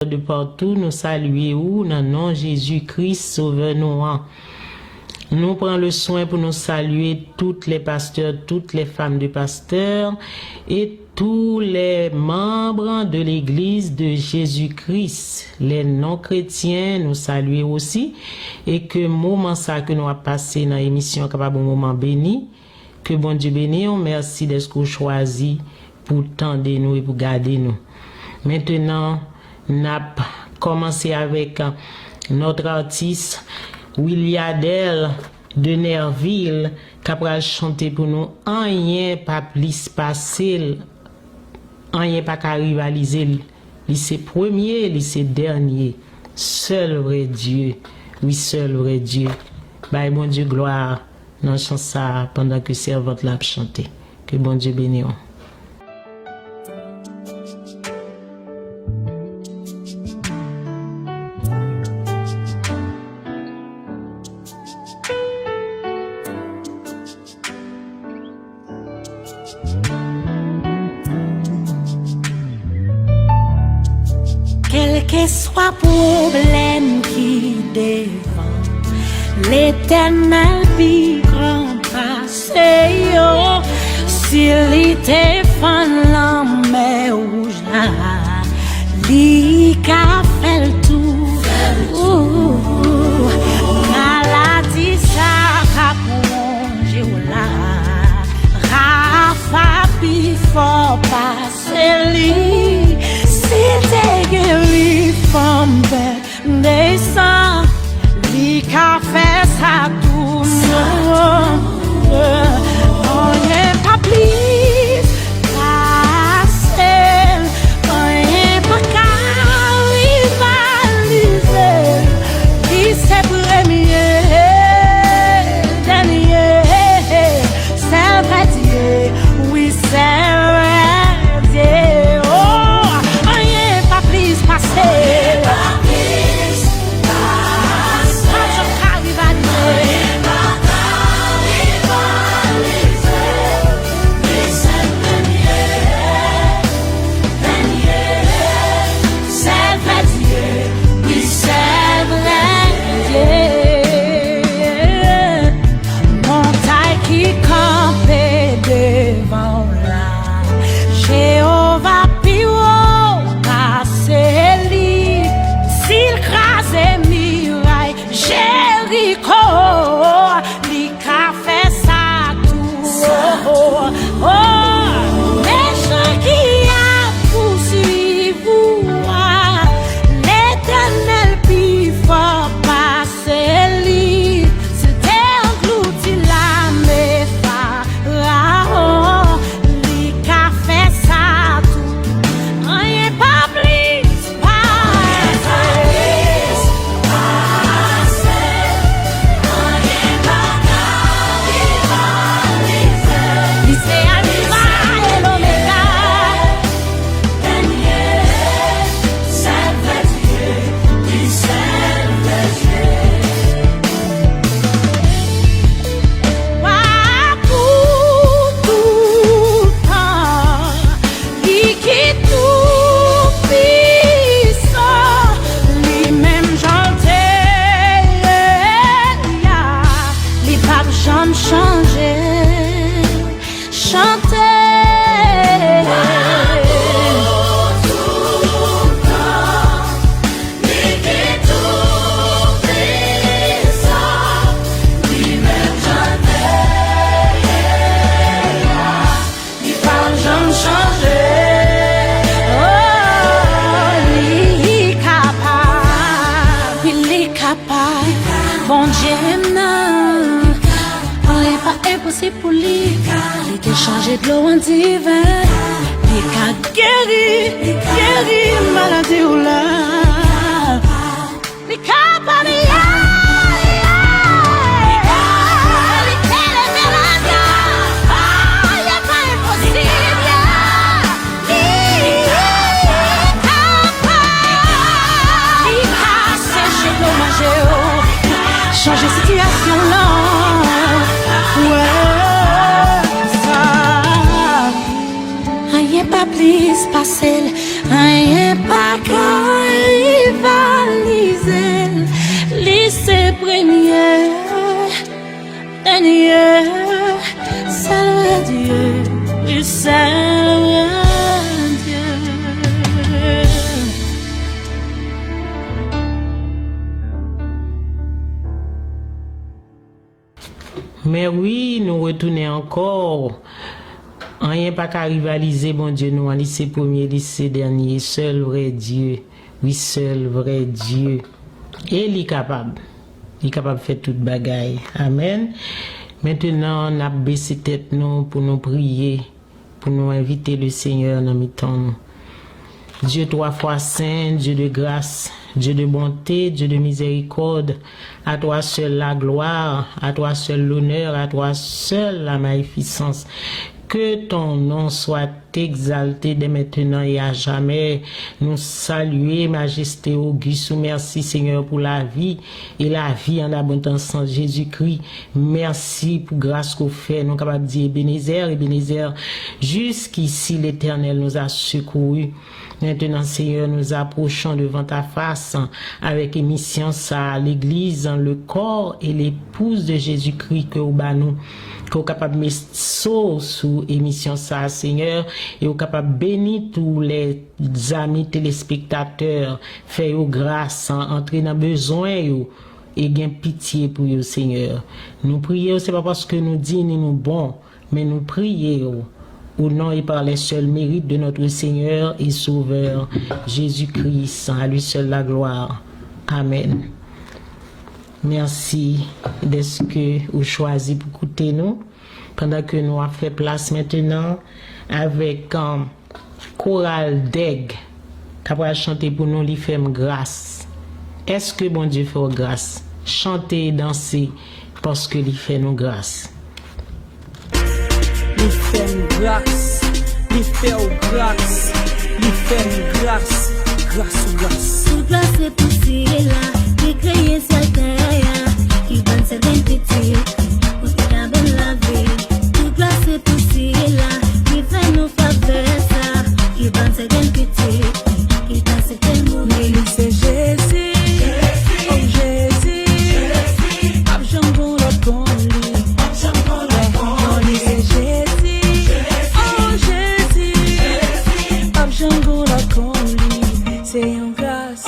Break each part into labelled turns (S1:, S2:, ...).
S1: de partout, nous saluons dans le nom de Jésus-Christ, sauveur-nous. Nous prenons le soin pour nous saluer toutes les pasteurs, toutes les femmes de pasteurs et tous les membres de l'Église de Jésus-Christ. Les non-chrétiens nous saluons aussi et que le moment ça que nous avons passé dans l'émission capable un moment béni, que bon Dieu bénisse, merci d'être choisi pour tendre nous et pour garder nous. Maintenant, nous avons commencé avec notre artiste William Del de Nerville qui a chanté pour nous rien pas plus facile, rien pas qu'à rivaliser. C'est premier, c'est dernier. Seul vrai Dieu, oui, seul vrai Dieu. Bye, bon Dieu, gloire. Dans le chant ça pendant que servante l'a chanté. Que bon Dieu bénisse.
S2: Quel que soit problème qui devant l'Éternel puis grand passé yo, s'il était fan la mer rouge là, li ka fait le tour, maladie ça ka plongé là, Rafa puis fort passer li. Si t'es guéri from bed, descend, li ka fait ça tout le on n'est pas plus passé, on n'est pas qu'à rivaliser, qui c'est premier, dernier, c'est vrai Dieu, oui c'est vrai Dieu. Bon Dieu, non, on n'est pas impossible pour lui. Il était changé de l'eau en divin. Il a guéri, maladie ou là. Il a pas changer situation là, ouais, ça. Rien pas plus facile, rien pas qu'à saluer Dieu, oui, saluer Dieu.
S1: Mais oui, nous retournons encore. Rien pas qu'à rivaliser, bon Dieu, nous, en lycée premier, lycée dernier. Seul vrai Dieu. Oui, seul vrai Dieu. Et il est capable. Il est capable de faire toute bagaille. Amen. Maintenant, on a baissé tête nous pour nous prier, pour nous inviter le Seigneur dans mi-temps nous. Dieu trois fois saint, Dieu de grâce, Dieu de bonté, Dieu de miséricorde, à toi seul la gloire, à toi seul l'honneur, à toi seul la magnificence. Que ton nom soit exalté dès maintenant et à jamais. Nous saluer, majesté auguste. Merci Seigneur pour la vie et la vie en abondance en Jésus-Christ. Merci pour grâce qu'on fait. Nous sommes capables de dire Ebenezer, jusqu'ici l'Éternel nous a secourus. Maintenant, Seigneur, nous approchons devant ta face avec émission ça, l'église, le corps et l'épouse de Jésus-Christ que nous nous qu'on capable de mettre sous émission ça, Seigneur, et qu'on capable de bénir tous les amis téléspectateurs, faire grâce, entrer dans besoin et gain pitié pour eux, Seigneur. Nous prions, c'est pas parce que nous disons nous bon, mais nous prions au nom et par les seuls mérites de notre Seigneur et Sauveur Jésus-Christ. À lui seul la gloire. Amen. Merci de ce que vous choisissez pour écouter nous. Pendant que nous avons fait place maintenant avec chorale d'aigle qui va chanter pour nous, lui fait grâce. Est-ce que bon Dieu fait grâce? Chanter et danser parce que lui fait nous grâce.
S3: Lui fait grâce, lui fait grâce, lui fait grâce, grâce.
S2: Toute grâce est poussée là, qui crée cette terre, qui donne cette identité, pour te garder la vie. Toute grâce est poussée là, qui fait nous faveur ça, qui donne cette identité, qui donne cet amour.
S3: Mais lui c'est Jésus, oh Jésus, abjambo le con lui, oh lui c'est Jésus, oh Jésus, abjambo le con lui, c'est une grâce.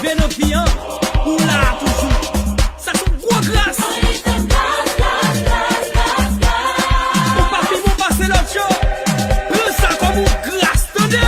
S3: arriver nos clients, ou là toujours. Ça sont gros grâce. Mon papi, mon passé l'autre chose. Prends ça comme une grâce, tenez.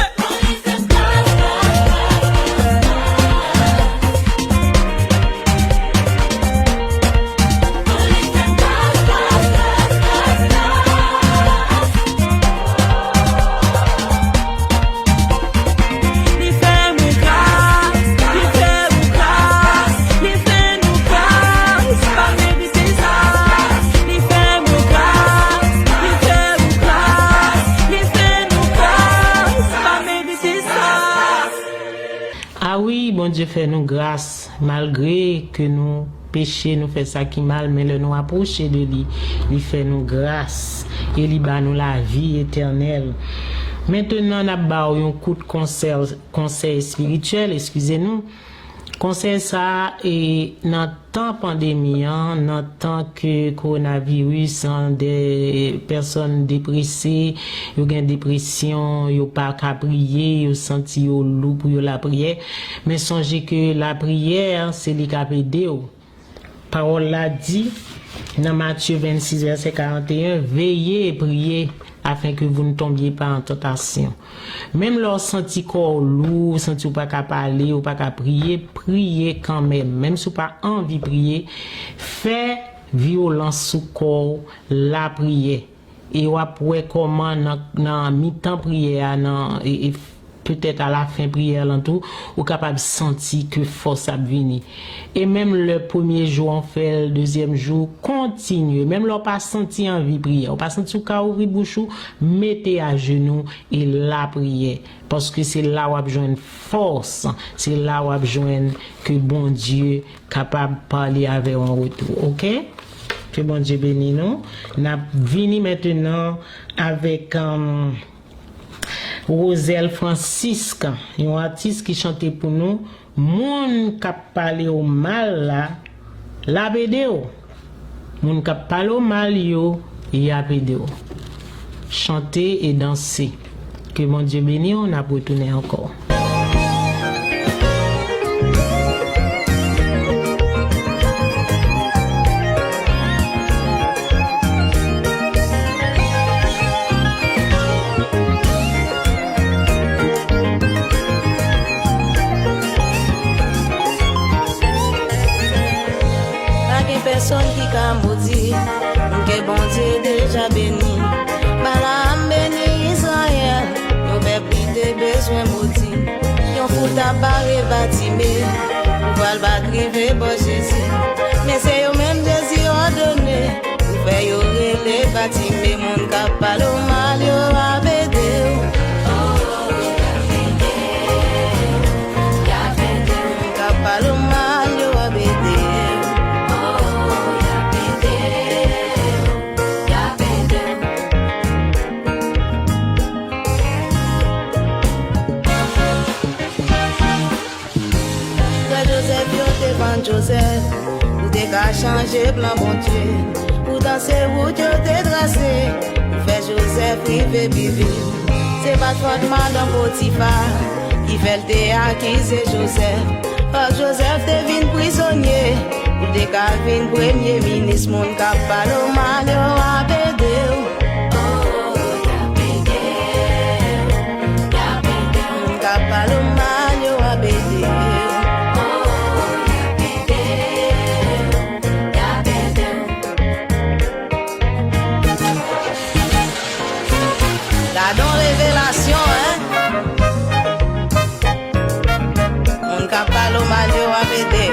S1: Ah oui, bon Dieu fait nous grâce, malgré que nous péchons, nous fait ça qui mal, mais le nous approcher de lui, il fait nous grâce et il bat nous la vie éternelle. Maintenant, on a un coup de conseil spirituel, excusez-nous. Conseil ça et dans temps pandémie, dans temps que coronavirus, des personnes dépressées, yo gen dépression, yo pas qu'à prier, yo senti yo loup pour la prière, mais songez que la prière c'est li ka aider. Parole la dit dans Matthieu 26 verset 41, veillez et priez afin que vous ne tombiez pas en tentation. Même lorsque senti corps lourd, senti ou pas qu'à parler ou pas qu'à prier, priez quand même. Même si vous pas envie de prier, fait violence sous corps la prière. Et ou après comment dans mi-temps prière et peut-être à la fin prière l'entour ou capable de sentir que force a venir. Et même le premier jour on fait, le deuxième jour continuez, même l'on pas senti envie de prier, on pas senti ou ka ouvrir bouche, mettez à genoux et la prière parce que c'est là où on besoin force, c'est là où on besoin que bon Dieu capable de parler avec en retour. OK? Que bon Dieu bénisse nous. N'a vini maintenant avec Roselle Francisque, un artiste qui chantait pour nous, moun k'ap parler au mal là, la bédéo. Moun k'ap parler au mal yo, ya bédéo. Chanter et danser. Que mon Dieu bénisse, on a retourné encore.
S4: Personne qui a maudit, que bon Dieu déjà béni. Balaam béni Israël, nous peuple de besoin maudit. Yon fout à barrer bâtimé, pour le criver pour Jésus. Mais c'est yo même Jésus ordonné, pour faire yo les bâtimé, mon capal au mal yo a bédé. Capal au mal yo a bédé. Joseph, ou t'es qu'à changer plan bon Dieu, ou danser route t'es tracé, ou fait Joseph rive bibi. C'est pas faute madame Potiphar, qui fait le théâtre qui c'est Joseph. Pas Joseph devine prisonnier, ou t'es qu'à vin premier ministre, mon cap parle mal yo a bédé. Mon cap parle mal yo a bédé. Dans révélation, on capable au mal yo a bédé.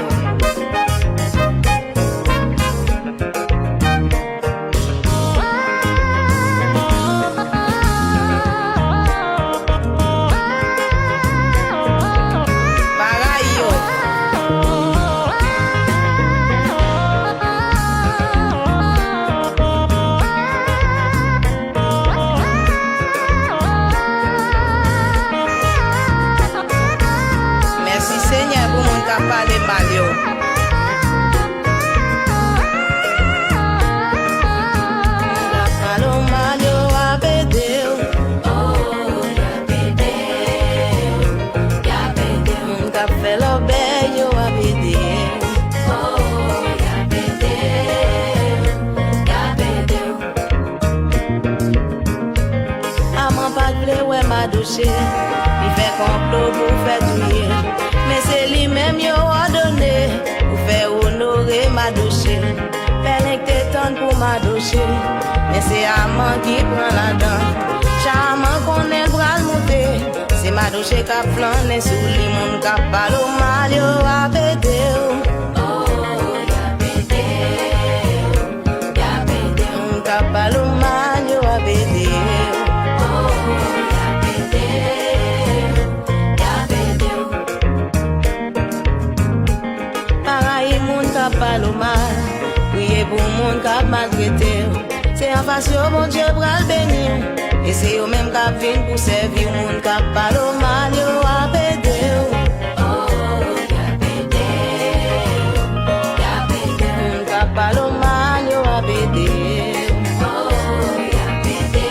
S4: Bello, bello. caché. Il fait complot pour faire douiller. Mais c'est lui-même qui a ordonné pour faire honorer ma douche. Pelle que t'étonnes pour ma douche. Mais c'est Amant qui prend la dent. Charmant qu'on est bras monté. C'est ma douche qui a plané sous les monde qui a pas le mal, yo a pété. Oh, ya pété. Ya pété. On qui a pas le mal, yo a pété. Oh, ya pété. Ya pété. Pareil, monde qui a pas le mal. Priez pour monde qui a maltraité. C'est en face de mon Dieu pour le bénir. Et c'est eux même qui viennent pour servir monde qui a pas le mal, yo a pété. Oh, ya pété. Ya pété. Monde qui a pas le mal, yo a pété. Oh, ya pété.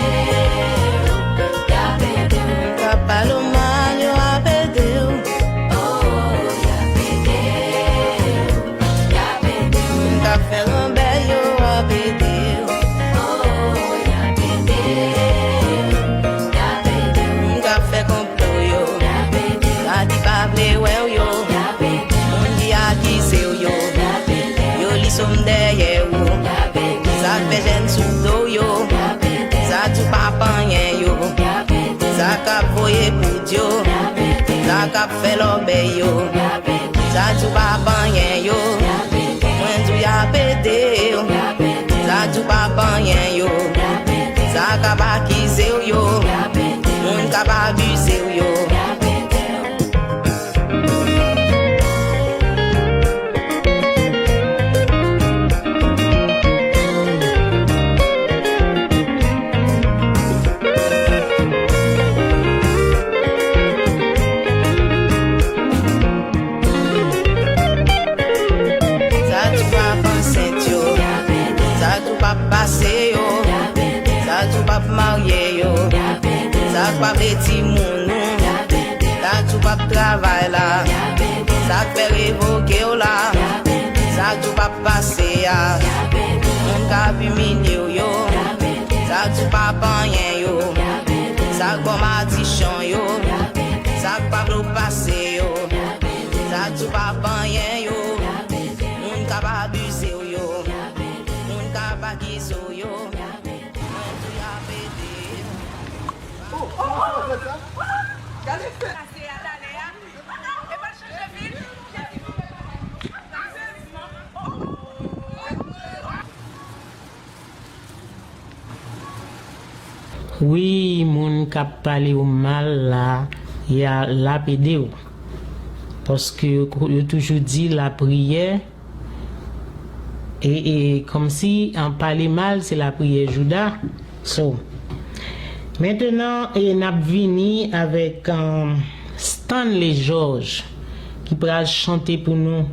S4: Ya pété. Monde qui a pas le mal, yo a pété. Oh, ya pété. Ya pété. Monde qui a fait un bel, yo a pété. Well, yo, mon dia qui c'est yo, yo li som derrière yo, ça fait gêne sous dos yo, ça tout pas rien yo, ça cap voyer pour Dieu, ça cap fait l'obé yo, ça tout pas rien yo, moi tout ya pété yo, ça tout pas rien yo, ça cap acquiser yo, mon cap abuser yo. Marié yo, ça pas petit moun nou, ça tout pas travail là, ça fait révoquer là, ça tout pas passer ya, mon cap humilié yo, ça tout pas rien yo, ça comme addiction yo, ça pas le passer yo, ça tout pas rien yo, mon cap abusé yo, mon cap acquis yo.
S1: Oui, moun kap pale ou mal là, y a la pédé ou. Parce que yo toujours dit la prière et comme si en parler mal c'est la prière Judas. So, maintenant, on a vini avec Stanley George qui va chanter pour nous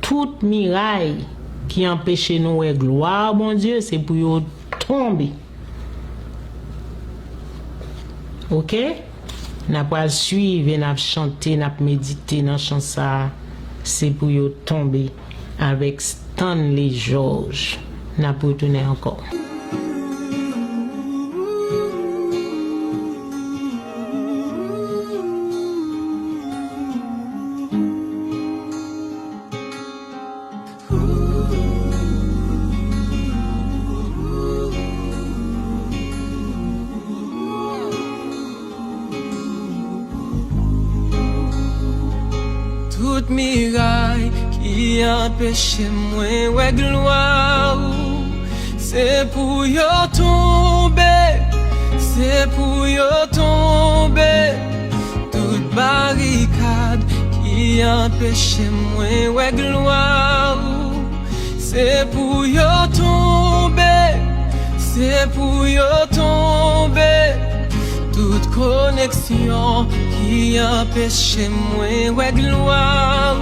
S1: toute miraille qui empêche nous de gloire, mon Dieu, c'est pour nous tomber. Ok? N'a pas suivre, n'a chanter, n'a méditer dans chanson ça, c'est pour nous tomber avec Stanley George. N'a pas retourner encore.
S3: Toute miraille qui empêche moi ouais gloire, c'est pour yo tomber, c'est pour yo tomber. Toute barricade qui empêche moi ouais gloire, c'est pour yo tomber, c'est pour yo tomber. Toute connexion qui empêche moi ouais gloire,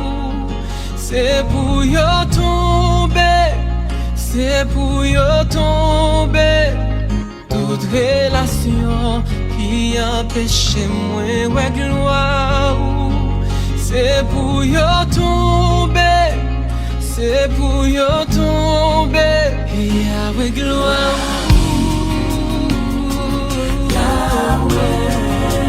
S3: c'est pour yo tomber, c'est pour yo tomber. Toute relation qui empêche moi ouais gloire, c'est pour yo tomber, c'est pour yo tomber. Yahweh gloire, Yahweh.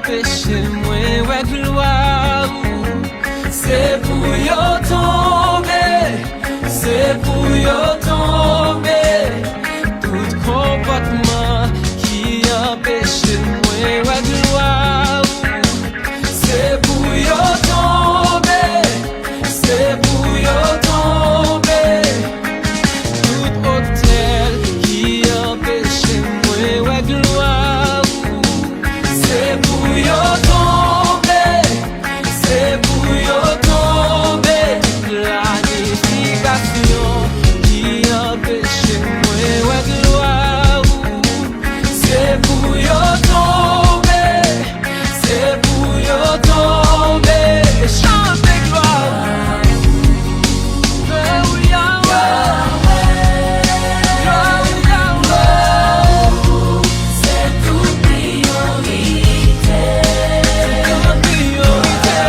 S3: péché, moi, ouais, gloire. C'est pour yo tomber, c'est pour yo tomber. Tout comportement qui empêche moi, ouais, gloire. C'est pour yo tomber, c'est pour yo tomber. Tout hôtel qui empêche moi, ouais, gloire. C'est pour yo tomber, c'est pour yo tomber. Planification qui empêche moi, ouais, gloire. C'est pour yo tomber, c'est pour yo tomber. Chantez gloire. Oh, Yahweh, Yahweh, c'est toute priorité. Toute priorité.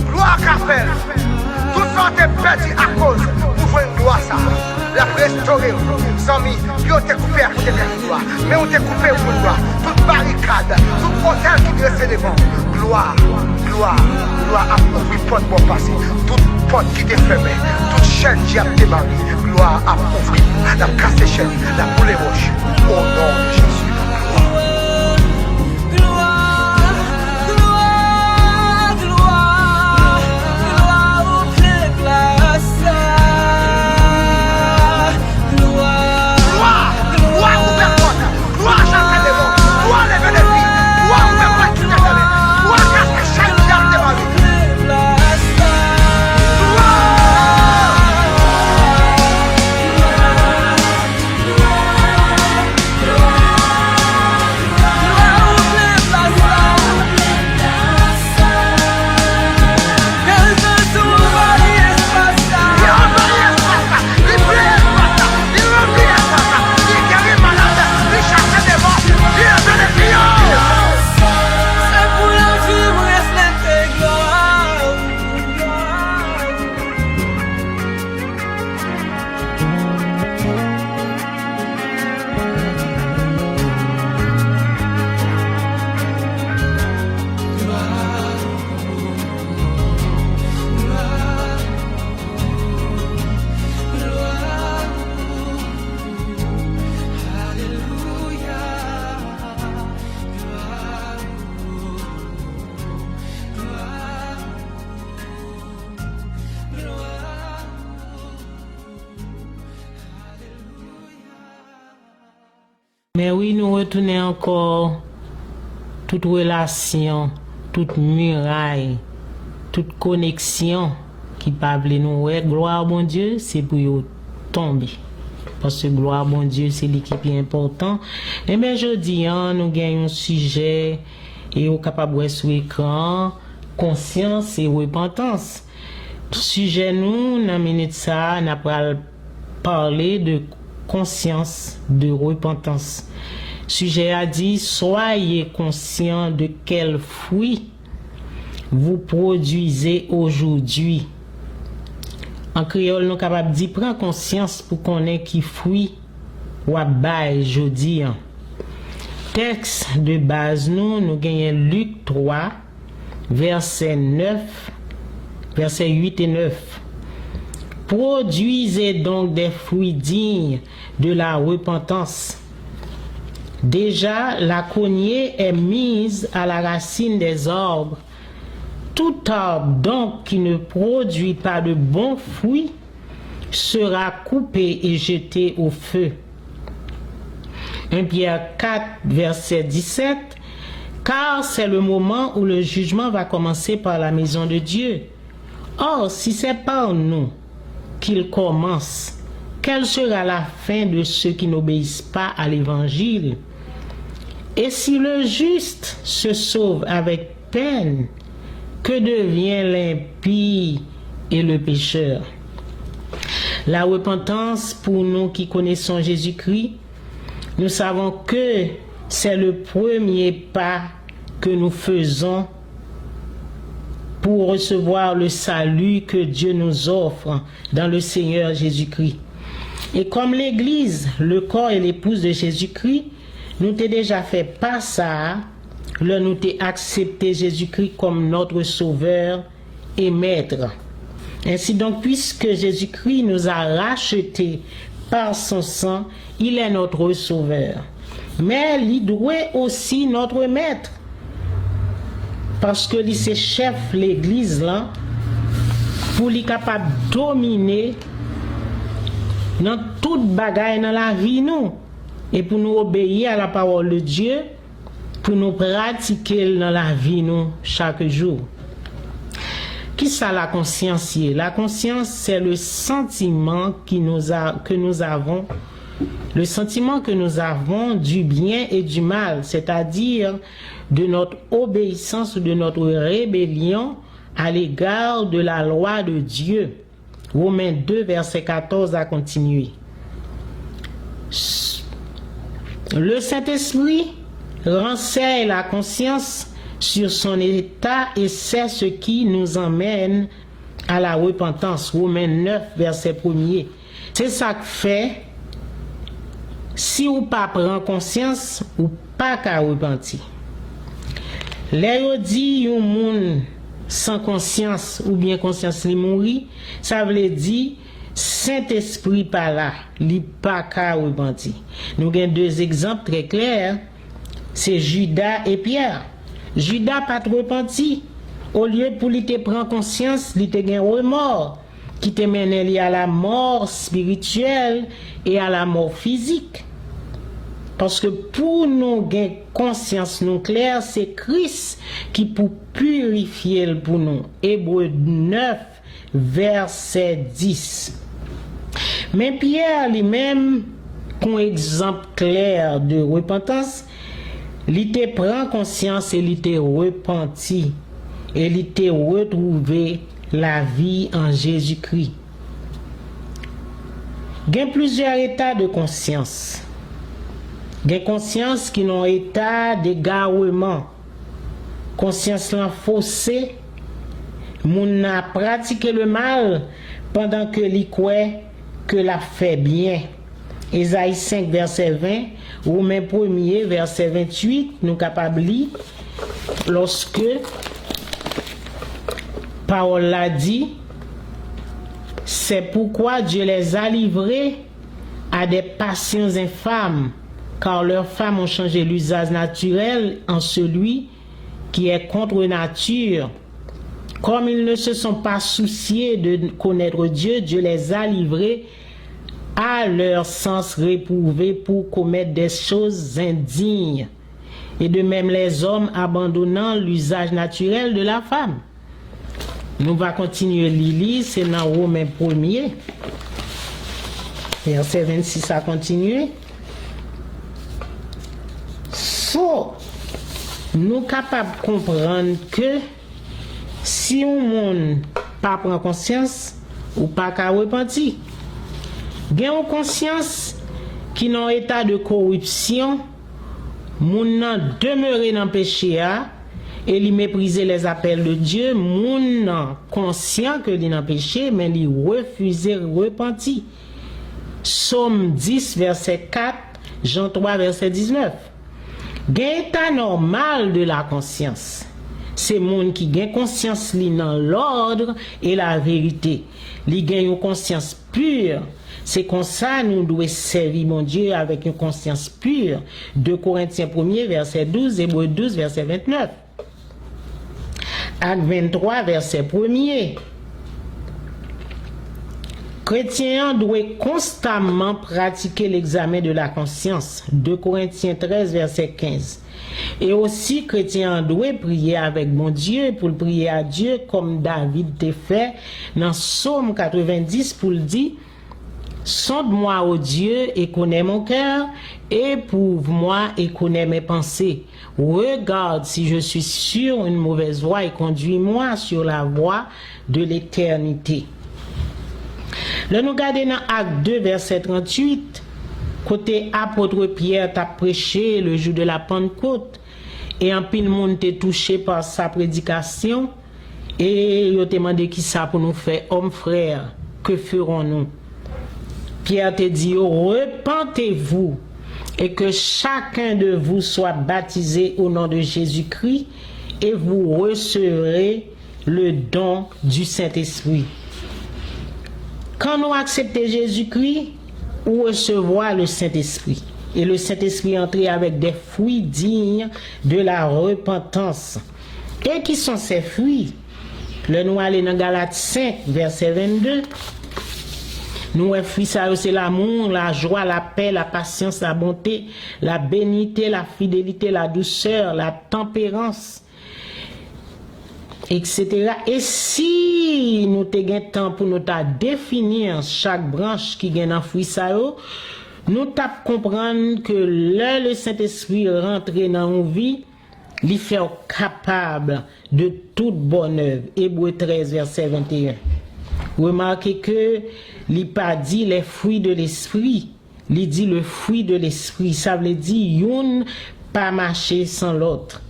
S5: Gloire qu'a fait. Tout ça t'est perdu à cause. Vous voyez une gloire ça. La restaurer. Sans mis, yo t'es coupé pour te faire une gloire. Mais on t'est coupé pour une gloire. Toute barricade, tout hôtel qui dresse devant. Gloire, gloire, gloire a ouvert porte pour passer. Toute porte qui t'est fermée. Toute chaîne qui a démarré. Gloire a ouvert. La casse chaîne, la boule roche. Au nom de Jésus.
S1: Mais oui, nous retournons encore toute relation, toute muraille, toute connexion qui parle nous. Ouais, gloire bon Dieu, c'est pour y tomber. Parce que gloire bon Dieu, c'est l'équipe important. Et bien, je dis, nous gagnons un sujet et on est capable de voir sur l'écran, conscience et repentance. Sujet nous, dans minute ça, n'a pas parler de conscience, de repentance. Sujet a dit, soyez conscients de quel fruit vous produisez aujourd'hui. En créole, nous sommes capables de dire, prends conscience pour qu'on ait qui fruit ou à bail jeudi. Texte de base, nous gagnons Luc 3, verset 8 et 9. Produisez donc des fruits dignes de la repentance. Déjà, la cognée est mise à la racine des arbres. Tout arbre donc qui ne produit pas de bons fruits sera coupé et jeté au feu. 1 Pierre 4, verset 17. Car c'est le moment où le jugement va commencer par la maison de Dieu. Or, si c'est par nous qu'il commence, quelle sera la fin de ceux qui n'obéissent pas à l'évangile? Et si le juste se sauve avec peine, que devient l'impie et le pécheur? La repentance, pour nous qui connaissons Jésus-Christ, nous savons que c'est le premier pas que nous faisons pour recevoir le salut que Dieu nous offre dans le Seigneur Jésus-Christ. Et comme l'Église, le corps et l'épouse de Jésus-Christ, nous t'ai déjà fait pas ça, là nous t'ai accepté Jésus-Christ comme notre sauveur et maître. Ainsi donc, puisque Jésus-Christ nous a rachetés par son sang, il est notre sauveur. Mais il doit aussi notre maître. Parce que il c'est chef l'église là, pour lui capable de dominer dans toute bagaille dans la vie nous. Et pour nous obéir à la parole de Dieu, pour nous pratiquer dans la vie nous chaque jour. Qui ça la conscience? La conscience, c'est le sentiment que nous avons, le sentiment que nous avons du bien et du mal, c'est-à-dire de notre obéissance ou de notre rébellion à l'égard de la loi de Dieu. Romains 2, verset 14 à continuer. Le Saint-Esprit renseigne la conscience sur son état et c'est ce qui nous emmène à la repentance. Romains 9, verset 1er. C'est ça que fait, si ou pas prend conscience ou pas qu'à repentir. Les dit yon moun sans conscience ou bien conscience li mouri, ça veut dire Saint-Esprit pas là, li pas qu'à repentir. Nous avons deux exemples très clairs, c'est Judas et Pierre. Judas pas repenti. Au lieu pour lui te prendre conscience, lui te gain remords qui te mène à la mort spirituelle et à la mort physique. Parce que pour nous gagner conscience nous claire, c'est Christ qui pour purifier pour nous. Hébreux 9 verset 10. Mais Pierre lui-même, comme exemple clair de repentance, il te prend conscience et il te repenti et il te retrouvé la vie en Jésus-Christ. Il y a plusieurs états de conscience. Il y a conscience qui ont état d'égarement. Conscience faussée. Moun a pratiqué le mal pendant que l'y croit que l'a fait bien. Ésaïe 5 verset 20, Romains 1 verset 28, nous capables lire lorsque parole l'a dit, c'est pourquoi Dieu les a livrés à des passions infâmes, car leurs femmes ont changé l'usage naturel en celui qui est contre nature. Comme ils ne se sont pas souciés de connaître Dieu, Dieu les a livrés à leur sens réprouvé pour commettre des choses indignes. Et de même les hommes abandonnant l'usage naturel de la femme. Nous va continuer lire, c'est dans Romains 1er. Verset 26 à continuer. So, nous capables de comprendre que si on monde pas prend conscience ou pas qu'à repentir, gain une conscience qui dans état de corruption, moun nan demeurer dans péché et li mépriser les appels de Dieu, moun nan conscient que li dans péché mais li refuser repentir. Somme 10 verset 4, Jean 3 verset 19. Gain état normal de la conscience. C'est moun qui gagne conscience li dans l'ordre et la vérité. Li gagne une conscience pure. C'est comme ça nous devons servir mon Dieu avec une conscience pure. 2 Corinthiens 1 verset 12, Hébreux 12 verset 29. Acte 23 verset 1er. Chrétien doit constamment pratiquer l'examen de la conscience. 2 Corinthiens 13, verset 15. Et aussi, chrétien doit prier avec bon Dieu pour prier à Dieu comme David t'a fait dans Psaume 90 pour le dire: sonde-moi, ô Dieu, et connais mon cœur, éprouve-moi et connais mes pensées. Regarde si je suis sur une mauvaise voie et conduis-moi sur la voie de l'éternité. Là, nous regardons dans Acte 2, verset 38, côté apôtre Pierre t'a prêché le jour de la Pentecôte, et en pile monde était touché par sa prédication, et il a demandé qui ça pour nous faire, hommes frères, que ferons-nous? Pierre te dit: repentez-vous et que chacun de vous soit baptisé au nom de Jésus-Christ et vous recevrez le don du Saint-Esprit. Quand nous acceptons Jésus-Christ, nous recevons le Saint-Esprit. Et le Saint-Esprit entre avec des fruits dignes de la repentance. Et qui sont ces fruits? Le nous allons dans Galates 5, verset 22. Nous, fruits, ça, c'est l'amour, la joie, la paix, la patience, la bonté, la bénignité, la fidélité, la douceur, la tempérance, etc. Et si nous avons temps pour nous définir chaque branche qui gagne un fruit, ça, nous tap comprendre que là, le Saint-Esprit rentre dans nos vies, il fait capable de toute bonne œuvre. Hébreux 13, verset 21. Remarquez que il pas dit les fruits de l'esprit, il dit le fruit de l'esprit. Ça veut dire yon pas marcher sans l'autre.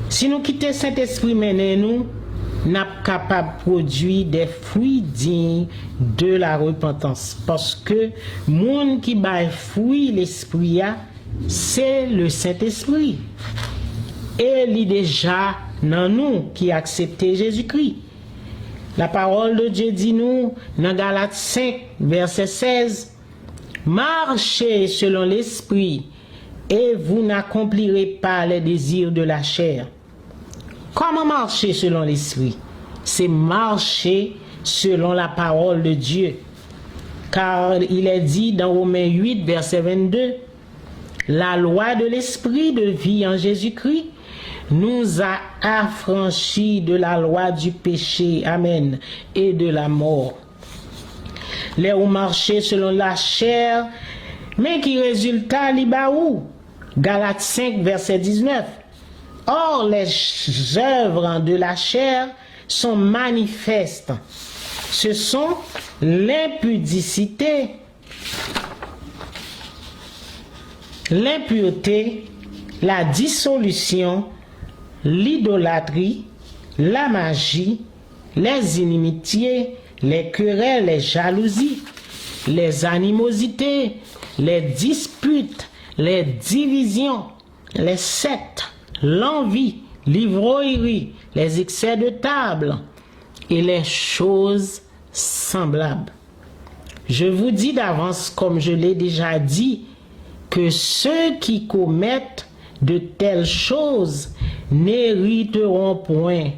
S1: Si nous quittons Saint-Esprit maintenant, nous sommes capables de produire des fruits dignes de la repentance. Parce que monde qui bat fruit l'esprit, c'est le Saint-Esprit. Et il est déjà dans nous qui acceptons Jésus-Christ. La parole de Dieu dit nous, dans Galates 5, verset 16, marchez selon l'esprit et vous n'accomplirez pas les désirs de la chair. Comment marcher selon l'esprit? C'est marcher selon la parole de Dieu. Car il est dit dans Romains 8, verset 22, la loi de l'esprit de vie en Jésus-Christ nous a affranchis de la loi du péché, amen, et de la mort. Les ou marcher selon la chair, mais qui résultat libaou. Galates 5, verset 19. Or, les œuvres de la chair sont manifestes. Ce sont l'impudicité, l'impureté, la dissolution, l'idolâtrie, la magie, les inimitiés, les querelles, les jalousies, les animosités, les disputes, les divisions, les sectes, l'envie, l'ivrognerie, les excès de table et les choses semblables. Je vous dis d'avance, comme je l'ai déjà dit, que ceux qui commettent de telles choses n'hériteront point,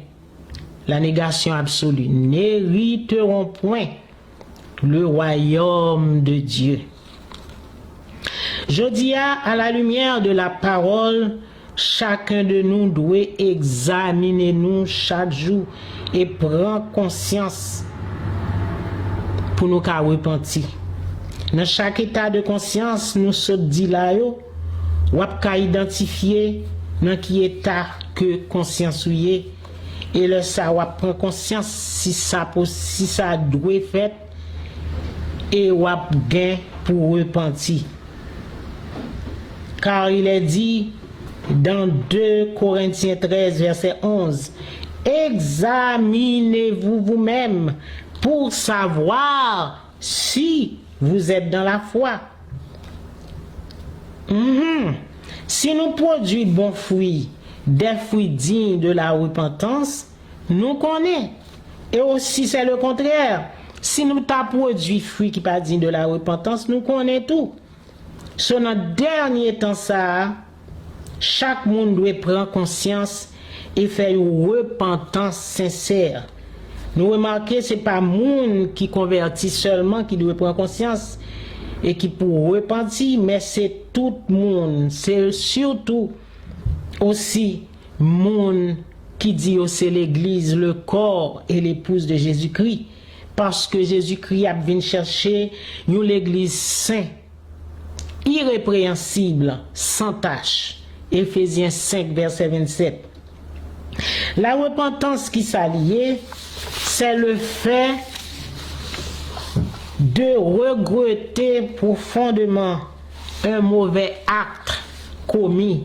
S1: la négation absolue, n'hériteront point le royaume de Dieu. Je dis à la lumière de la parole, chacun de nous doit examiner nous chaque jour et prendre conscience pour nous repentir. Dans chaque état de conscience, nous sommes dit là, ou à identifier dans qui état que conscience ou y est, et le ça ou prend conscience si ça doit faire et ou gain pour repentir. Car il est dit dans 2 Corinthiens 13 verset 11, examinez-vous vous-même pour savoir si vous êtes dans la foi. Si nous produisons bons fruits, des fruits dignes de la repentance, nous connaissons. Et aussi c'est le contraire. Si nous t'avons produit fruits qui ne sont pas dignes de la repentance, nous connaissons tout. Sur notre dernier temps, ça, chaque monde doit prendre conscience et faire une repentance sincère. Nous remarquons, ce n'est pas monde qui convertit seulement qui doit prendre conscience et qui pour repentir, mais c'est tout le monde. C'est surtout aussi monde qui dit que c'est l'église, le corps et l'épouse de Jésus-Christ. Parce que Jésus-Christ a venu chercher nous l'église sainte, irrépréhensible, sans tache. Éphésiens 5, verset 27. La repentance qui s'allie, c'est le fait de regretter profondément un mauvais acte commis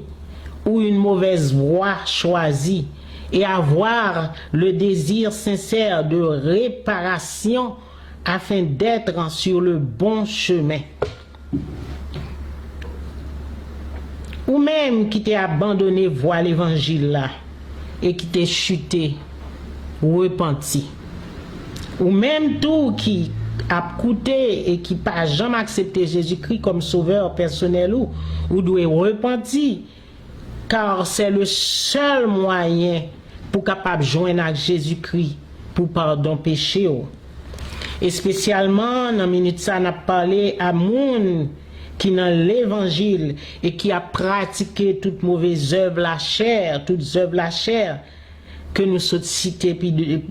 S1: ou une mauvaise voie choisie et avoir le désir sincère de réparation afin d'être sur le bon chemin. Ou même qui t'est abandonné voir l'évangile là et qui t'est chuté, repenti. Ou même tout qui a coûté et qui n'a jamais accepté Jésus-Christ comme sauveur personnel ou doit repentir, car c'est le seul moyen pour capable joindre avec Jésus-Christ pour pardon péché. Et spécialement dans minute ça n'a parlé à monde qui dans l'évangile et qui a pratiqué toutes mauvaises œuvres la chair, toutes œuvres la chair que nous sommes cités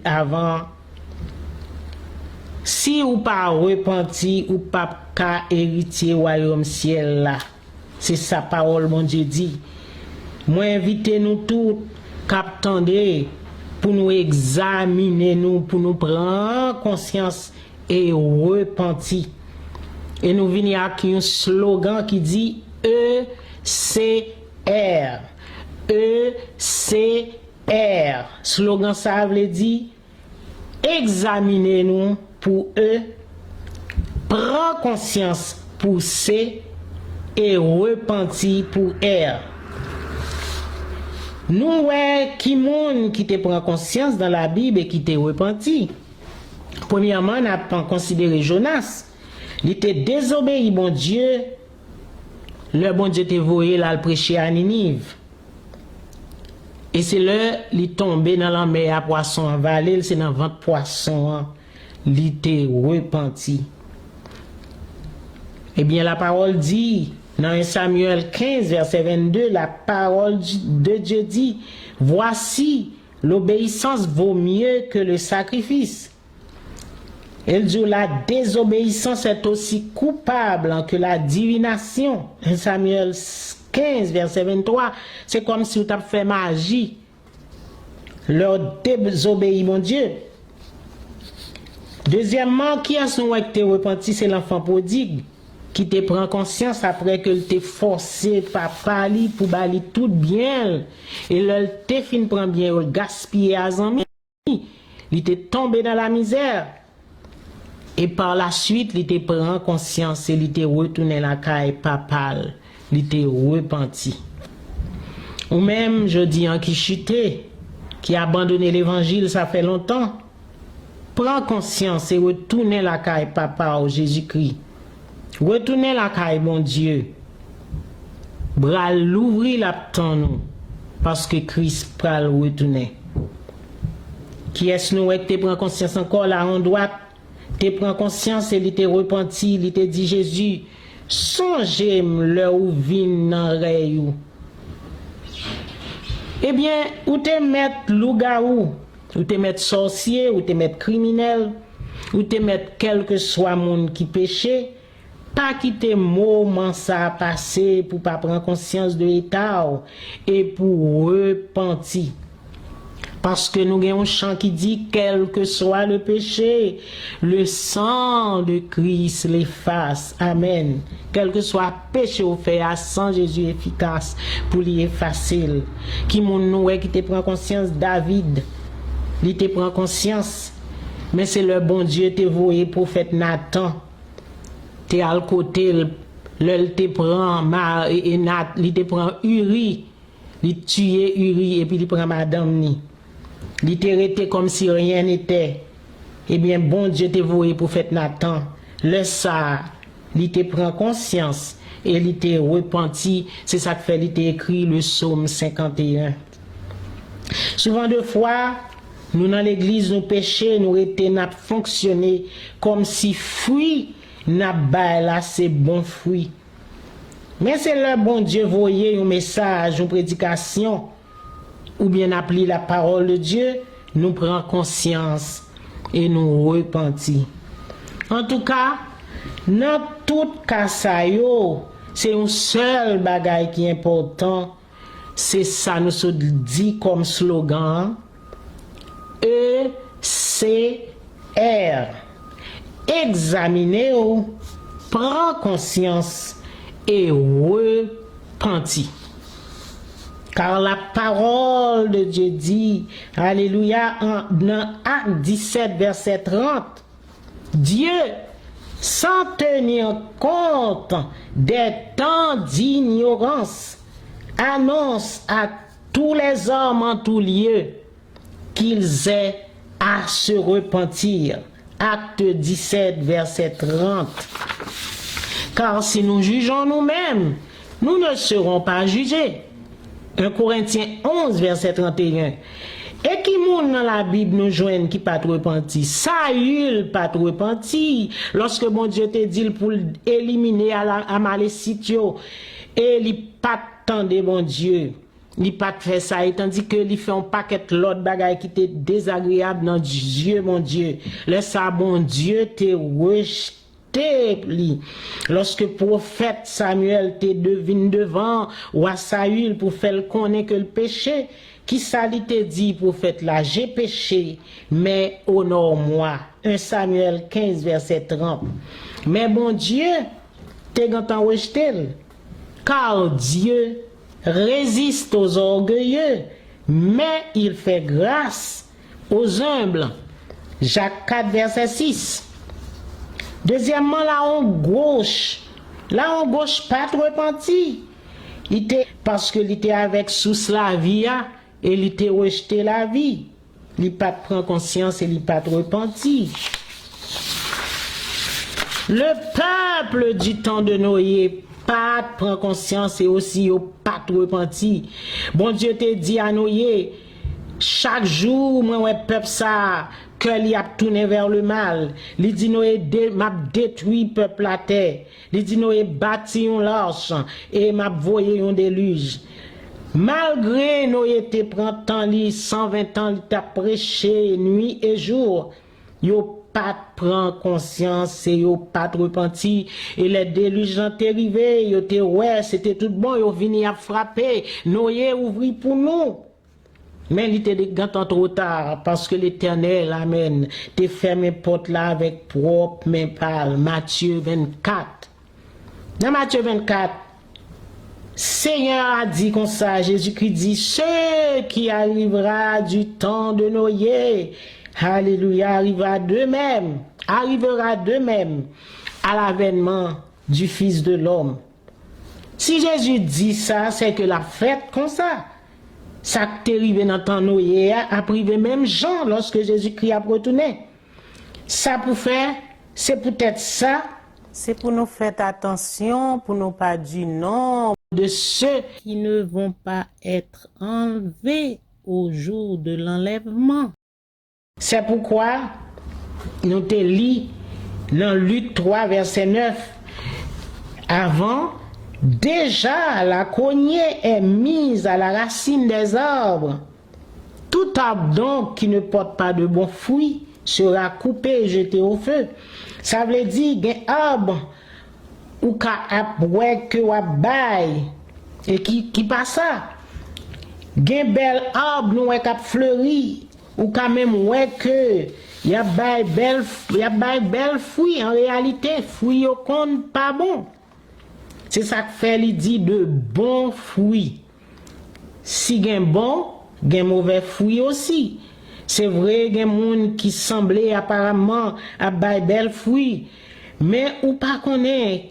S1: avant. Si ou pas repenti ou pas qu'à héritier royaume ciel là, c'est sa parole mon Dieu dit. Moi invitez nous tous captender pour nous examiner nous, pour nous prendre conscience et repentir. Et nous venons avec un slogan qui dit ECR. ECR. Slogan ça veut dire examinez-nous pour E, prends conscience pour C et repentir pour R. Nous ouais qui monde qui te prend conscience dans la Bible et qui te repenti. Premièrement, on a considéré Jonas. Il était désobéi bon Dieu. Le bon Dieu te voyé là le prêcher à Ninive. Et c'est là il est tombé dans la mer à poisson en vallée, c'est dans ventre poisson il était repenti. Eh bien la parole dit dans 1 Samuel 15 verset 22, la parole de Dieu dit: voici l'obéissance vaut mieux que le sacrifice. Elle dit la désobéissance est aussi coupable que la divination. 1 Samuel 15 verset 23, c'est comme si tu as fait magie. Leur désobéit mon Dieu. Deuxièmement, qui a son été repenti, c'est l'enfant prodigue qui te prend conscience après que t'es forcé papa li pour bali tout bien et le te fin prend bien le gaspiller à zami, il était tombé dans la misère. Et par la suite, il te prend conscience et il te retourné la caille papale, il te repenti. Ou même, je dis, un qui chuté, qui a abandonné l'évangile, ça fait longtemps. Prends conscience et retournez la caille papa au Jésus-Christ. Retournez la caille mon Dieu. Bras l'ouvrir la temps nous, parce que Christ pral retourner. Qui est-ce nous qui te prend conscience encore là en droite? Te prend conscience et il te repenti, il te dit Jésus, songez le ou vin nan reyou. Eh bien, ou te mettre loup-garou, ou te mettre sorcier, ou te mettre criminel, ou te mettre quel que soit monde qui péché, pas quitter moment ça passer pour pas prendre conscience de l'état et pour repentir. Parce que nous avons un chant qui dit, quel que soit le péché, le sang de Christ l'efface. Amen. Quel que soit le péché au fait, à sang Jésus efficace pour l'y effacer. Qui mon nous qui te prend conscience, David, il te prend conscience, mais c'est le bon Dieu te voyé prophète Nathan. Te à le côté, le te prend, il te prend Uri, il tue Uri et puis il prend madame ni. Il était resté comme si rien n'était. Eh bien, bon Dieu te voyé prophète Nathan. Le ça, il te prend conscience et il te repenti. C'est ça que fait, il te écrit le psaume 51. Souvent de fois, Nous dans l'église nous péché, nous était n'a fonctionné comme si fruit n'a bail là c'est bon fruit. Mais c'est le bon Dieu voyait un message, une prédication ou bien appelé la parole de Dieu, nous prenons conscience et nous repentis. En tout cas, dans tout cas ça yo, c'est un seul bagage qui est important, c'est ça nous se dit comme slogan ECR. Examinez-vous, prends conscience et repentis. Car la parole de Dieu dit, alléluia, dans Acte 17, verset 30, Dieu, sans tenir compte des temps d'ignorance, annonce à tous les hommes en tout lieu qu'ils aient à se repentir. Acte 17, verset 30. Car si nous jugeons nous-mêmes, nous ne serons pas jugés. 1 Corinthiens 11, verset 31. Et qui moun dans la Bible nous joignent qui pas repenti? Saül pas repenti. Lorsque bon Dieu te dit pour éliminer à Malécite, et il pas tendé bon Dieu. Il pas fait ça, et tandis que il fait un paquet l'autre bagaille qui était désagréable dans Dieu, mon Dieu. Laisse ça, bon Dieu, te rejeté. Lorsque prophète Samuel te devine devant ou à Saül pour faire connaître que le péché, qui ça lui te dit prophète là, j'ai péché, mais honore-moi. 1 Samuel 15 verset 30. Mais bon Dieu, te gantan rejeté, car Dieu résiste aux orgueilleux, mais il fait grâce aux humbles. Jacques 4 verset 6. Deuxièmement, la honte gauche pas trop repenti. Il était parce que il était avec sous la vie et il était rejeté la vie. Il pas prend conscience et il pas trop repenti. Le peuple du temps de Noé pas prend conscience et aussi au pas trop repenti. Bon Dieu te dit à Noé, chaque jour moi ouais peuple ça que li a tourné vers le mal. Li dit Noé m'a détruit peuple la terre. Li dit Noé bâti un l'arche et m'a voyé un déluge. Malgré Noé te prend temps li 120 ans li t'a prêché nuit et jour. Yo pas prend conscience et yo pas repenti et les déluges ont arrivé, yo te ouais, c'était tout bon, yo vini à frapper. Noé ouvri pour nous. Mais il était gantant trop tard parce que l'Éternel, amen, te fermé porte là avec propre main pâle. Matthieu 24. Dans Matthieu 24, Seigneur a dit comme ça, Jésus-Christ dit, ce qui arrivera du temps de Noé, alléluia, arrivera de même à l'avènement du Fils de l'homme. Si Jésus dit ça, c'est que la fête comme ça. Ça qui est arrivé dans le temps Noé a privé même Jean lorsque Jésus-Christ a retourné. Ça pour faire, c'est peut-être ça. C'est pour nous faire attention, pour nous pas dire non de ceux qui ne vont pas être enlevés au jour de l'enlèvement. C'est pourquoi nous te lit dans Luc 3 verset 9. Avant, déjà, la cognée est mise à la racine des arbres. Tout arbre donc qui ne porte pas de bons fruits sera coupé et jeté au feu. Ça veut dire qu'un arbre ou qu'un que ou bail et qui passe ça. Qu'un bel arbre nous est fleuri ou quand même ouais que y a bail bel fruit en réalité fruit au compte pas bon. C'est ça que fait il dit de bons fruits. Si gen bon, gen mauvais fruits aussi. C'est vrai gen moun qui semblait apparemment à bay bel fruits, mais ou pas connaît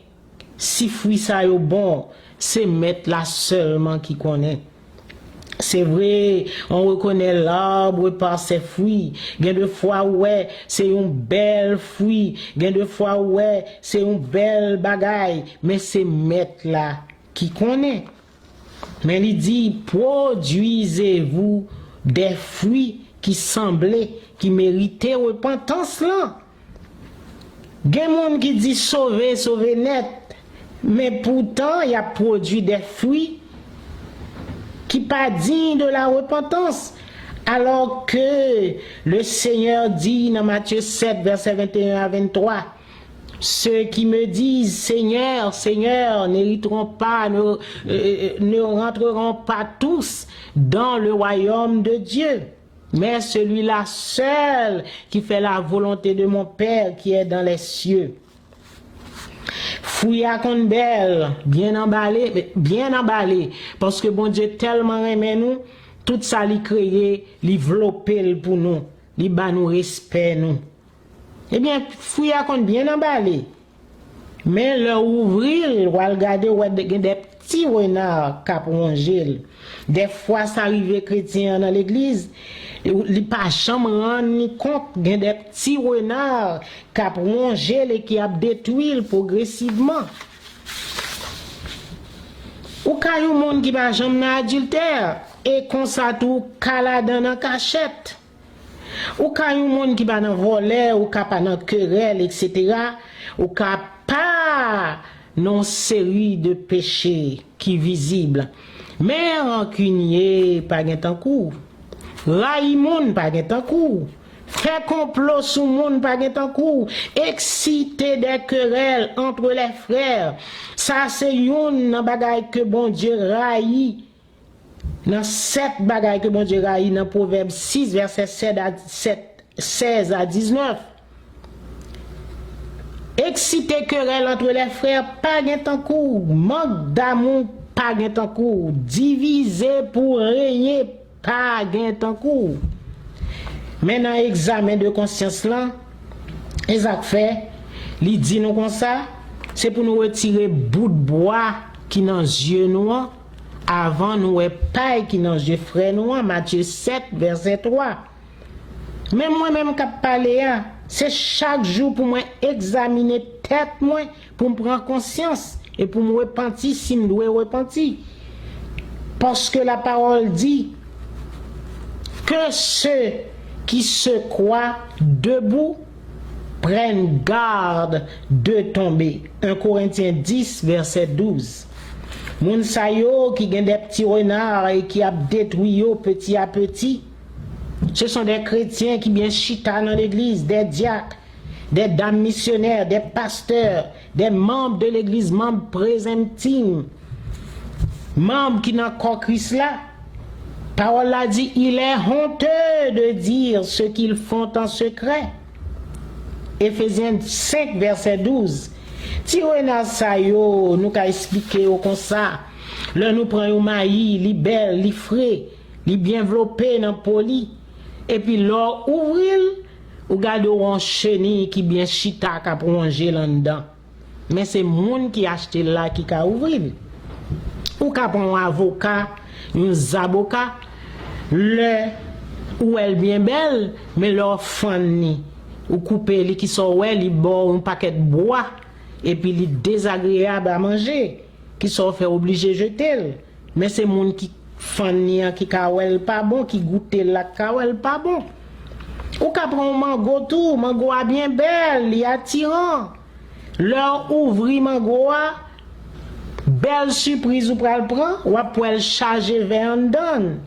S1: si fruits ça yo bon, c'est mettre là seulement qui connaît. C'est vrai, on reconnaît l'arbre par ses fruits. Gen de fois ouais, c'est un bel fruit. Gen de fois ouais, c'est un bel bagaille. Mais c'est mettre là qui connaît. Mais il dit, produisez-vous des fruits qui semblait, qui méritait repentance là. Gen moun qui dit sauver, sauver net, mais pourtant il a produit des fruits qui pas dignes de la repentance. Alors que le Seigneur dit dans Matthieu 7, verset 21 à 23, ceux qui me disent Seigneur, Seigneur, n'hériteront pas, ne rentreront pas tous dans le royaume de Dieu, mais celui-là seul qui fait la volonté de mon Père qui est dans les cieux. Fouilla qu'on belle, bien emballé, parce que bon Dieu tellement aimé nous, tout ça li créé, li vlopé pour nous, li ba nous respect nous. Eh bien, fouilla qu'on bien emballé. Mais leur ouvrir, ou regarder des petits renards qui manger. Des fois, ça arrive chrétien dans l'église, il pas jamais rendre compte des petits renards qui manger et qui a détruit progressivement. Ou quand yon monde qui va jamais dans adultère et qu'on ça tout calade dans cachette. Ou quand yon monde qui va dans voler ou qui pas dans querelle etc. ou qui pas non série de péchés qui visible. Mais rancunier pas gen tan kou. Ray moun pas gen tan kou. Faire complot sous moun pas gen tan kou. Exciter des querelles entre les frères. Ça c'est yon nan bagay que bon Dieu rayi. Dans 7 bagay que bon Dieu rayi dans Proverbe 6 verset 16 à 19. Exciter querelle entre les frères pas gen tan kou. Manque d'amour pas gen tan kou. Diviser pour régner pas gen tan kou. Maintenant examen de conscience là, Isaac fait, il dit nous comme ça, c'est pour nous retirer bout de bois qui dans yeux nous avant nous paille qui dans yeux frère nous, Matthieu 7 verset 3. Mais moi même qui parler c'est chaque jour pour moi examiner tête moi pour me prendre conscience et pour me repentir si me dois repentir. Parce que la parole dit que ceux qui se croient debout prennent garde de tomber. 1 Corinthiens 10 verset 12. Moun sa yo qui gen des petits renards et qui a détruit yo petit à petit. Ce sont des chrétiens qui bien chita dans l'église, des diacres, des dames missionnaires, des pasteurs, des membres de l'église, membres présomptifs, membres qui n'ont qu'au Christ là. Parole a dit, il est honteux de dire ce qu'ils font en secret. Éphésiens 5 verset 12. Si on a ça yo, nous ka expliquer comme ça. Là nous prend un maïs, li belle, li frais, li bien enveloppé dans poli. Et puis là ouvrir ou garder un chenille qui bien chita ka pour manger là-dedans. Mais c'est monde qui acheté là qui ka ouvrir. Ou ka prend un avocat, un zaboka, le ou elle bien belle, mais leur fanny ou couper li qui sont ouais li bon un paquet de bois et puis li désagréable à manger qui sont fait obligé jeter. Mais c'est monde qui fanny qui kawel pas bon qui goûter la kawel pas bon. Ou ka prend mango tout, mango a bien belle, li attirant. Leur ouvri mango a belle surprise ou pral prend ou après charger vers en donne.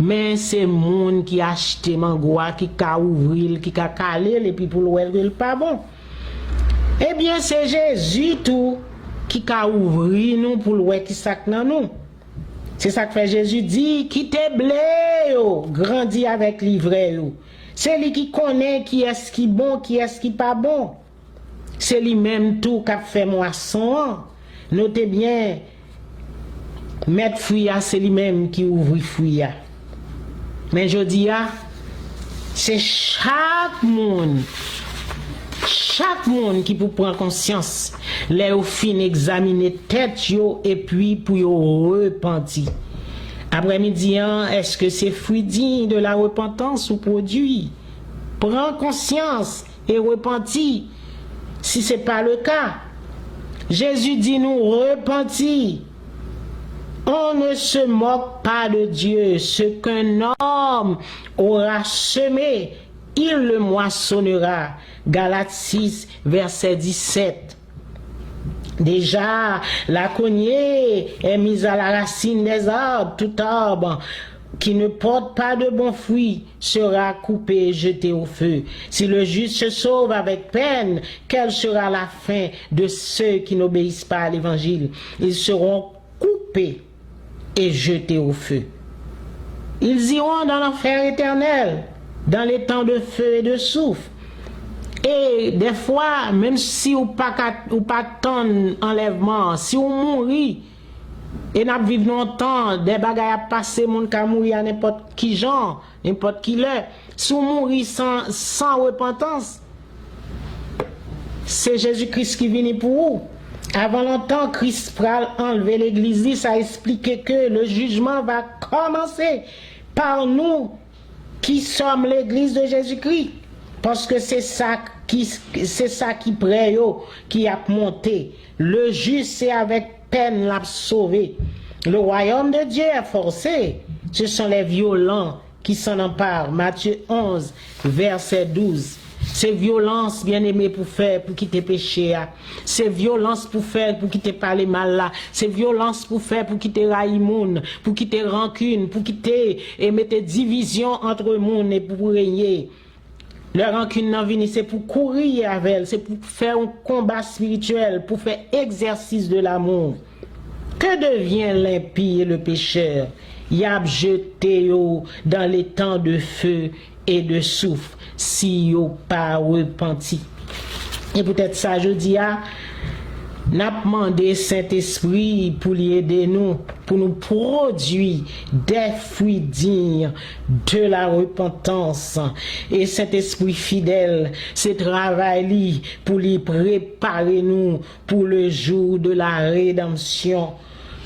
S1: Mais c'est moun qui achète mango qui ka ouvrir, qui ka caler et puis pour le pas bon. Eh bien c'est Jésus tout qui ka ouvrir nous pour le qui sac nan nous. C'est ça que fait Jésus dit quittez blé yo, grandit avec l'ivraie yo. C'est lui qui connaît qui est-ce qui bon, qui est-ce qui pas bon. C'est lui même tout qui a fait moisson. Notez bien mettre fouilla c'est lui même qui ouvre fouilla. Mais je dis, c'est chaque monde qui peut prendre conscience, les au fin examiner tête yo et puis pour yo repentir. Après-midi, est-ce que c'est fruit digne de la repentance ou produit? Prends conscience et repentir. Si c'est pas le cas, Jésus dit nous repentir. On ne se moque pas de Dieu. Ce qu'un homme aura semé, il le moissonnera. Galates 6, verset 17. Déjà, la cognée est mise à la racine des arbres. Tout arbre qui ne porte pas de bons fruits sera coupé et jeté au feu. Si le juste se sauve avec peine, quelle sera la fin de ceux qui n'obéissent pas à l'évangile? Ils seront coupés et jetés au feu. Ils iront dans l'enfer éternel, dans les temps de feu et de soufre. Et des fois, même si ou pas tant enlèvement, si on mourit, et n'a vivre longtemps, des bagailles à passer, mon ka mourir à n'importe qui genre, n'importe qui l'heure, si on mourit sans repentance, c'est Jésus-Christ qui vient pour vous. Avant longtemps, Christ pral enlever l'église, ça a expliqué que le jugement va commencer par nous qui sommes l'église de Jésus-Christ. Parce que c'est ça qui près qui a monté. Le juste, c'est avec peine l'a sauvé. Le royaume de Dieu est forcé. Ce sont les violents qui s'en emparent. Matthieu 11, verset 12. C'est violence, bien-aimé, pour quitter péché. C'est violence pour quitter parler mal là. C'est violence pour quitter raïmoun, pour quitter rancune, pour quitter et mettre division entre monde et pour régner. Le rancune n'en vient, c'est pour courir avec elle, c'est pour faire un combat spirituel, pour faire exercice de l'amour. Que devient l'impie et le pécheur? Il a jeté dans les temps de feu et de soufre, si yo pas repenti. Et peut-être ça, je dis, n'a demandé Saint-Esprit pour aider nous, pour nous produire des fruits dignes de la repentance. Et Saint-Esprit fidèle, c'est travail pour lui préparer nous pour le jour de la rédemption.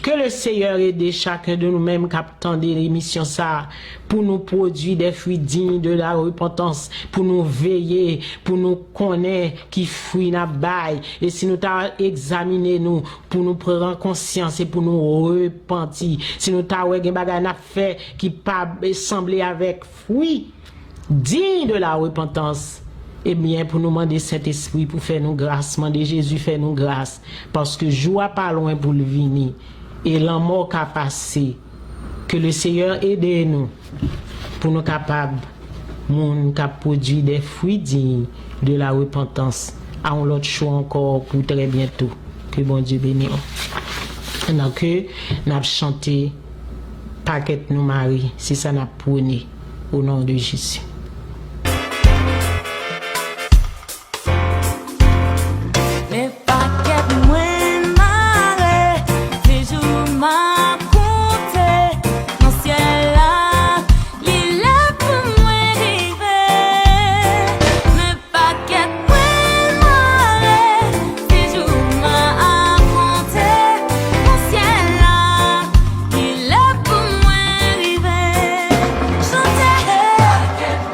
S1: Que le Seigneur aide chacun de nous-mêmes qui attendent l'émission ça pour nous produire des fruits dignes de la repentance, pour nous veiller, pour nous connaître qui fruits n'a bail et si nous t'a examiné nous pour nous prendre conscience et pour nous repentir. Si nous t'a ouais gen bagay n'a fait qui pas semblé avec fruits dignes de la repentance. Eh bien, pour nous demander Saint-Esprit pour faire nous grâce, demander Jésus faire nous grâce parce que joie pas loin pour le venir. Et l'amour qu'a passé, que le Seigneur aide nous pour nous capables, nous produire des fruits dignes de la repentance. À un autre choix encore pour très bientôt. Que bon Dieu bénisse. Donc, nous avons chanté Paquet nous Marie, c'est ça nous prôné au nom de Jésus.
S3: Chantez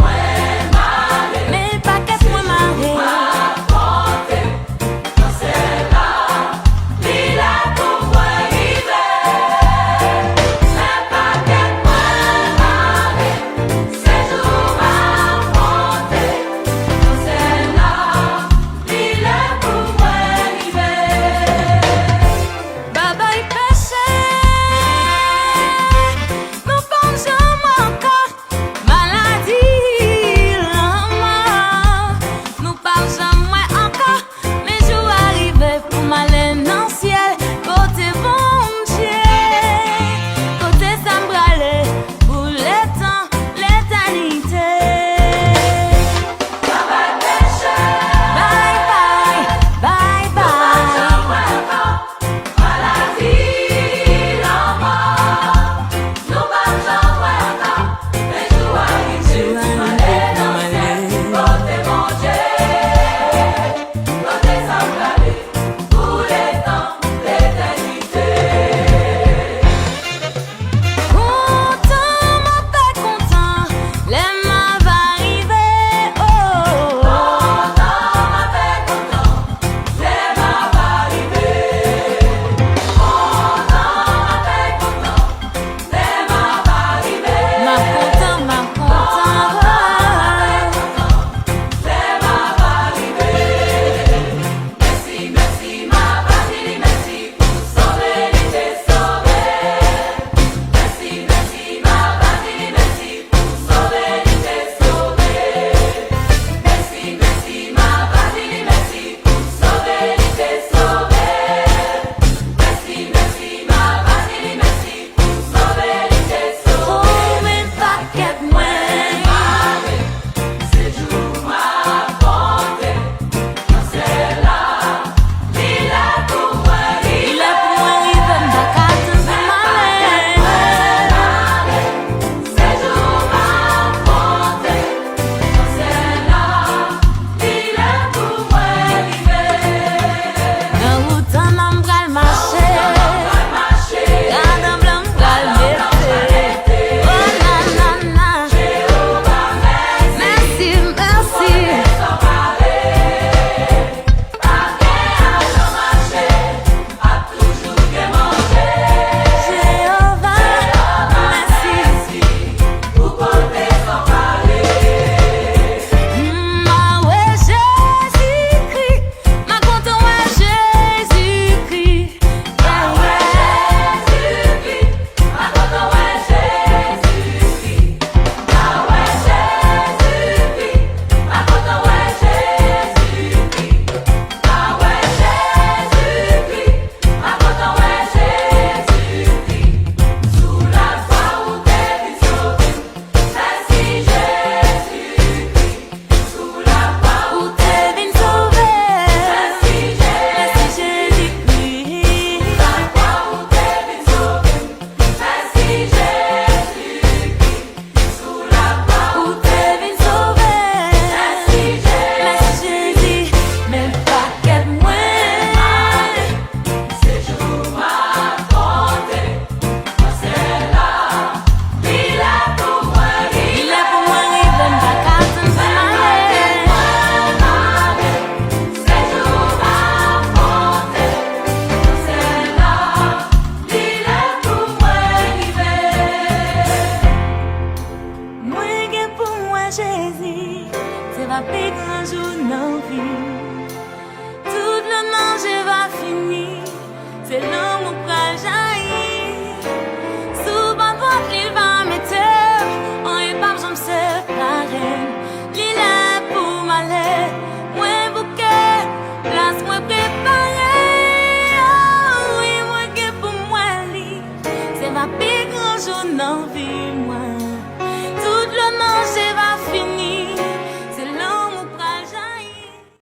S3: la plus grand jour dans la vie. Tout le manger va finir, c'est l'homme